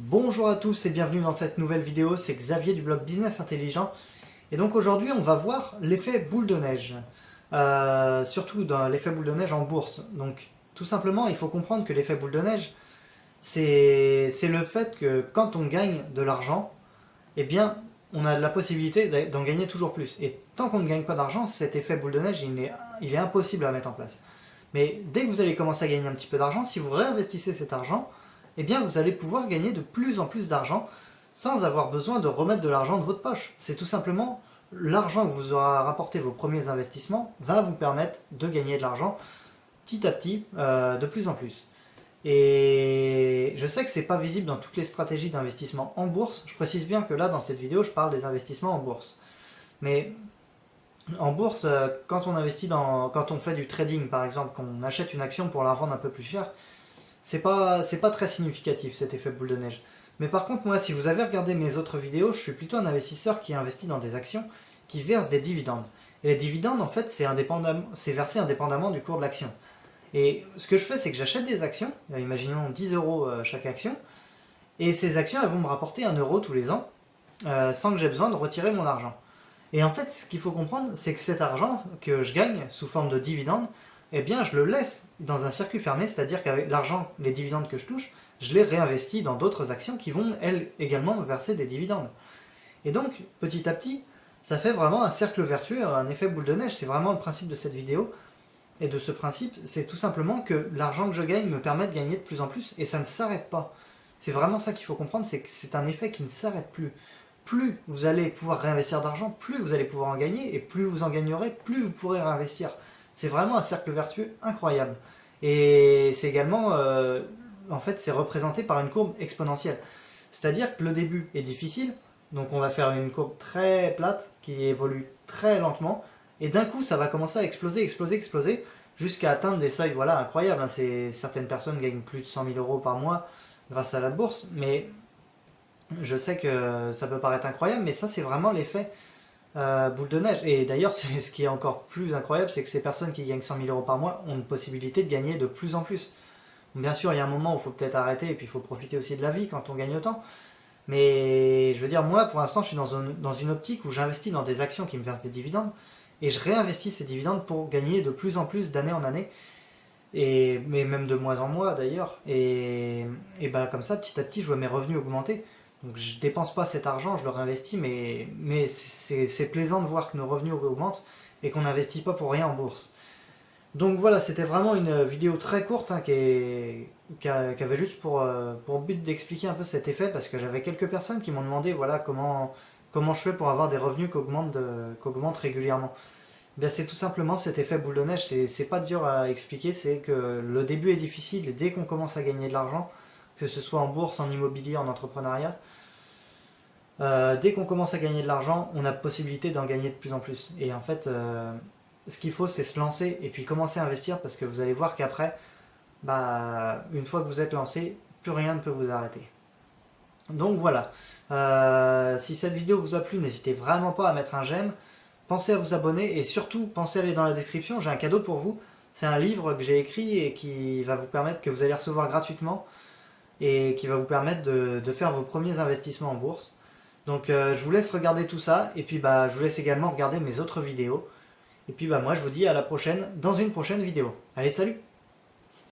Bonjour à tous et bienvenue dans cette nouvelle vidéo, c'est Xavier du blog Business Intelligent. Et donc aujourd'hui on va voir l'effet boule de neige, surtout dans l'effet boule de neige en bourse. Donc tout simplement il faut comprendre que l'effet boule de neige c'est le fait que quand on gagne de l'argent, eh bien on a la possibilité d'en gagner toujours plus. Et tant qu'on ne gagne pas d'argent, cet effet boule de neige il est impossible à mettre en place. Mais dès que vous allez commencer à gagner un petit peu d'argent, si vous réinvestissez cet argent, eh bien vous allez pouvoir gagner de plus en plus d'argent sans avoir besoin de remettre de l'argent de votre poche. C'est tout simplement l'argent que vous aura rapporté vos premiers investissements va vous permettre de gagner de l'argent petit à petit, de plus en plus. Et je sais que c'est pas visible dans toutes les stratégies d'investissement en bourse. Je précise bien que là dans cette vidéo je parle des investissements en bourse. Mais en bourse, quand on fait du trading par exemple, qu'on achète une action pour la revendre un peu plus cher, c'est pas très significatif cet effet boule de neige. Mais par contre, moi, si vous avez regardé mes autres vidéos, je suis plutôt un investisseur qui investit dans des actions qui versent des dividendes. Et les dividendes, en fait, c'est versé indépendamment du cours de l'action. Et ce que je fais, c'est que j'achète des actions, imaginons 10 euros chaque action, et ces actions, elles vont me rapporter 1 euro tous les ans, sans que j'ai besoin de retirer mon argent. Et en fait, ce qu'il faut comprendre, c'est que cet argent que je gagne sous forme de dividendes, eh bien je le laisse dans un circuit fermé, c'est-à-dire qu'avec l'argent, les dividendes que je touche, je les réinvestis dans d'autres actions qui vont, elles, également me verser des dividendes. Et donc, petit à petit, ça fait vraiment un cercle vertueux, un effet boule de neige, c'est vraiment le principe de cette vidéo. Et de ce principe, c'est tout simplement que l'argent que je gagne me permet de gagner de plus en plus, et ça ne s'arrête pas. C'est vraiment ça qu'il faut comprendre, c'est que c'est un effet qui ne s'arrête plus. Plus vous allez pouvoir réinvestir d'argent, plus vous allez pouvoir en gagner, et plus vous en gagnerez, plus vous pourrez réinvestir. C'est vraiment un cercle vertueux incroyable. Et c'est également, en fait, c'est représenté par une courbe exponentielle. C'est-à-dire que le début est difficile, donc on va faire une courbe très plate qui évolue très lentement, et d'un coup ça va commencer à exploser, exploser, exploser, jusqu'à atteindre des seuils, voilà, incroyables. Certaines personnes gagnent plus de 100 000 euros par mois grâce à la bourse, mais je sais que ça peut paraître incroyable, mais ça c'est vraiment l'effet boule de neige. Et d'ailleurs, ce qui est encore plus incroyable, c'est que ces personnes qui gagnent 100 000 euros par mois ont une possibilité de gagner de plus en plus. Bien sûr, il y a un moment où il faut peut-être arrêter, et puis il faut profiter aussi de la vie quand on gagne autant. Mais je veux dire, moi, pour l'instant, je suis dans une optique où j'investis dans des actions qui me versent des dividendes, et je réinvestis ces dividendes pour gagner de plus en plus d'année en année, mais même de mois en mois d'ailleurs. Et ben, comme ça, petit à petit, je vois mes revenus augmenter. Donc je dépense pas cet argent, je le réinvestis, mais c'est plaisant de voir que nos revenus augmentent et qu'on n'investit pas pour rien en bourse. Donc voilà, c'était vraiment une vidéo très courte, hein, qui avait juste pour but d'expliquer un peu cet effet, parce que j'avais quelques personnes qui m'ont demandé voilà, comment je fais pour avoir des revenus qui augmentent régulièrement. Bien, c'est tout simplement cet effet boule de neige, c'est pas dur à expliquer, c'est que le début est difficile et dès qu'on commence à gagner de l'argent, que ce soit en bourse, en immobilier, en entrepreneuriat, dès qu'on commence à gagner de l'argent, on a possibilité d'en gagner de plus en plus. Et en fait, ce qu'il faut, c'est se lancer et puis commencer à investir, parce que vous allez voir qu'après, une fois que vous êtes lancé, plus rien ne peut vous arrêter. Donc voilà, si cette vidéo vous a plu, n'hésitez vraiment pas à mettre un j'aime, pensez à vous abonner et surtout pensez à aller dans la description, j'ai un cadeau pour vous. C'est un livre que j'ai écrit et qui va vous permettre, que vous allez recevoir gratuitement, et qui va vous permettre de faire vos premiers investissements en bourse. Donc je vous laisse regarder tout ça, et puis je vous laisse également regarder mes autres vidéos. Et puis moi je vous dis à la prochaine dans une prochaine vidéo. Allez, salut!